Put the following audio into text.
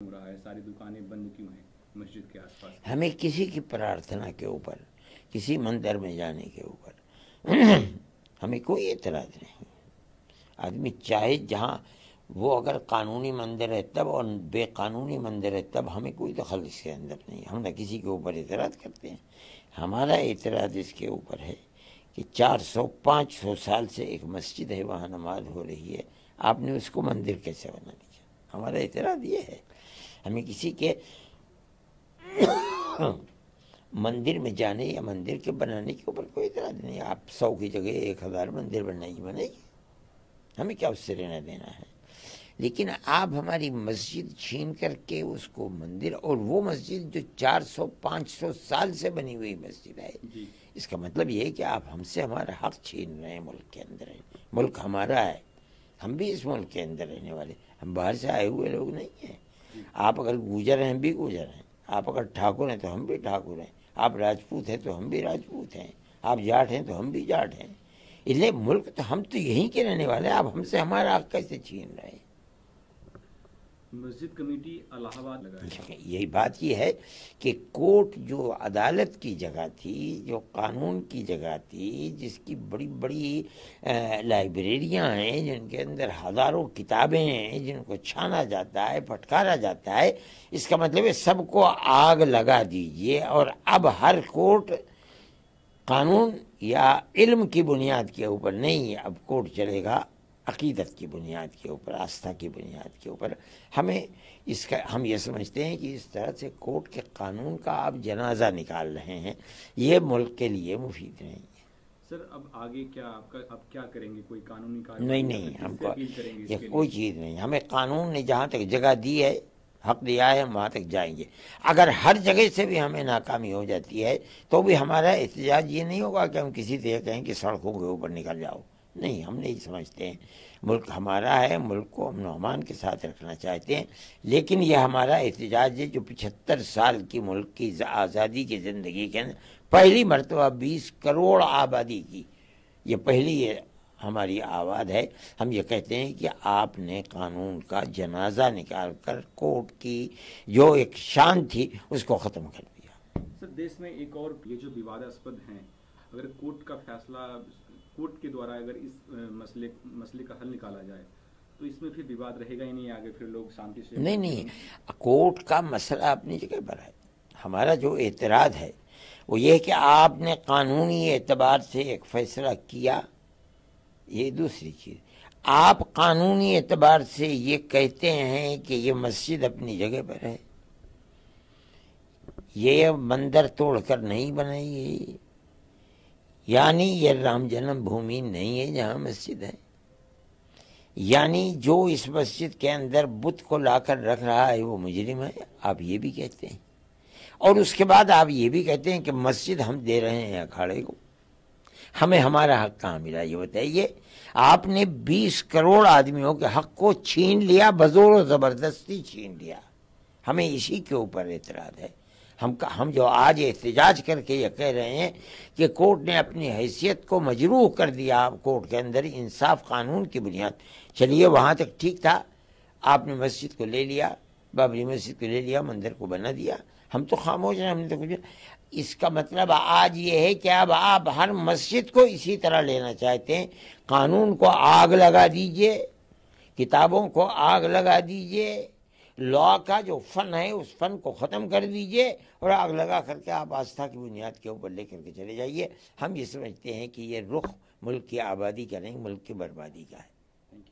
ہو رہا ہے، ساری دکانیں بند کیوں ہیں مسجد کے آس پاس؟ ہمیں کسی کی پرارتھنا کے اوپر، کسی مندر میں جانے کے اوپر ہمیں کوئی اعتراض نہیں۔ آدمی چاہے جہاں، وہ اگر قانونی مندر ہے تب اور بے قانونی مندر ہے تب، ہمیں کوئی دخل اس کے اندر نہیں۔ ہم نہ کسی کے اوپر اعتراض کرتے ہیں۔ ہمارا اعتراض اس کے اوپر ہے کہ 400-500 سال سے ایک مسجد ہے، وہاں نماز ہو رہی ہے، آپ نے اس کو مندر کیسے بنا دیا؟ ہمارا اعتراض یہ ہے۔ ہمیں کسی کے مندر میں جانے یا مندر کے بنانے کے اوپر کوئی اعتراض نہیں۔ آپ 100 کی جگہ 1000 مندر بنائیے، ہمیں کیا اس سے لینا دینا ہے؟ لیکن آپ ہماری مسجد چھین کر کے اس کو مندر، اور وہ مسجد جو 400-500 سال سے بنی ہوئی مسجد ہے، اس کا مطلب یہ ہے کہ آپ ہم سے ہمارا حق چھین رہے ہیں۔ ملک کے اندر ہے، ملک ہمارا ہے، ہم بھی اس ملک کے اندر رہنے والے، ہم باہر سے آئے ہوئے لوگ نہیں ہیں۔ آپ اگر گوجر ہیں، ہم بھی گوجر ہیں۔ آپ اگر ٹھاکر ہیں تو ہم بھی ٹھاکر ہیں۔ آپ راجپوت ہیں تو ہم بھی راجپوت ہیں۔ آپ جاٹ ہیں تو ہم بھی جاٹ ہیں۔ اس لیے ملک تو ہم تو یہیں کے رہنے والے ہیں، آپ ہم سے ہمارا حق کیسے چھین رہے ہیں؟ مسجد کمیٹی الہ آباد لگا ہے۔ یہی بات یہ ہے کہ کورٹ جو عدالت کی جگہ تھی، جو قانون کی جگہ تھی، جس کی بڑی بڑی لائبریریاں ہیں، جن کے اندر ہزاروں کتابیں ہیں، جن کو چھانا جاتا ہے، پھٹکارا جاتا ہے، اس کا مطلب ہے سب کو آگ لگا دیجئے، اور اب ہر کورٹ قانون یا علم کی بنیاد کے اوپر نہیں، اب کورٹ چلے گا عقیدت کی بنیاد کے اوپر، آستھا کی بنیاد کے اوپر۔ ہم یہ سمجھتے ہیں کہ اس طرح سے کورٹ کے قانون کا آپ جنازہ نکال رہے ہیں، یہ ملک کے لیے مفید نہیں ہے۔ سر اب آگے کیا آپ کیا کریں گے؟ کوئی قانونی نہیں کارروائی نہیں، ہم کس سے کو اپیل کریں گے اس یہ کے لیے؟ کوئی چیز نہیں۔ ہمیں قانون نے جہاں تک جگہ دی ہے، حق دیا ہے، ہم وہاں تک جائیں گے۔ اگر ہر جگہ سے بھی ہمیں ناکامی ہو جاتی ہے تو بھی ہمارا احتجاج یہ نہیں ہوگا کہ ہم کسی سے کہیں کہ سڑکوں کے اوپر نکل جاؤ۔ نہیں، ہم نہیں سمجھتے ہیں۔ ملک ہمارا ہے، ملک کو امن و امان کے ساتھ رکھنا چاہتے ہیں، لیکن یہ ہمارا احتجاج ہے جو 75 سال کی ملک کی آزادی کی زندگی کے اندر پہلی مرتبہ 20 کروڑ آبادی کی یہ پہلی ہماری آواز ہے۔ ہم یہ کہتے ہیں کہ آپ نے قانون کا جنازہ نکال کر کورٹ کی جو ایک شان تھی اس کو ختم کر دیا۔ سر دیش میں ایک اور یہ جو وواداسپد ہیں، اگر کورٹ کا فیصلہ، کورٹ کے دوارا اگر اس مسئلے کا حل نکالا جائے تو اس میں پھر وواد رہے گا ہی نہیں، آگے پھر لوگ شانتی سے؟ نہیں، کورٹ کا مسئلہ اپنی جگہ پر ہے۔ ہمارا جو اعتراض ہے وہ یہ کہ آپ نے قانونی اعتبار سے ایک فیصلہ کیا، یہ دوسری چیز۔ آپ قانونی اعتبار سے یہ کہتے ہیں کہ یہ مسجد اپنی جگہ پر ہے، یہ مندر توڑ کر نہیں بنائی گئی، یعنی یہ رام جنم بھومی نہیں ہے جہاں مسجد ہے، یعنی جو اس مسجد کے اندر بت کو لا کر رکھ رہا ہے وہ مجرم ہے، آپ یہ بھی کہتے ہیں۔ اور اس کے بعد آپ یہ بھی کہتے ہیں کہ مسجد ہم دے رہے ہیں اکھاڑے کو، ہمیں ہمارا حق کہاں ملا؟ یہ بتائیے۔ آپ نے 20 کروڑ آدمیوں کے حق کو چھین لیا، بزور و زبردستی چھین لیا۔ ہمیں اسی کے اوپر اعتراض ہے۔ ہم جو آج احتجاج کر کے یہ کہہ رہے ہیں کہ کورٹ نے اپنی حیثیت کو مجروح کر دیا، کورٹ کے اندر انصاف قانون کی بنیاد، چلیے وہاں تک ٹھیک تھا، آپ نے مسجد کو لے لیا، بابری مسجد کو لے لیا، مندر کو بنا دیا، ہم تو خاموش ہیں، ہم نے تو کچھ۔ اس کا مطلب آج یہ ہے کہ اب آپ ہر مسجد کو اسی طرح لینا چاہتے ہیں، قانون کو آگ لگا دیجئے، کتابوں کو آگ لگا دیجئے، لا کا جو فن ہے اس فن کو ختم کر دیجئے، اور آگ لگا کر کے آپ آستھا کی بنیاد کے اوپر لے کر کے چلے جائیے۔ ہم یہ سمجھتے ہیں کہ یہ رخ ملک کی آبادی کا نہیں، ملک کی بربادی کا ہے۔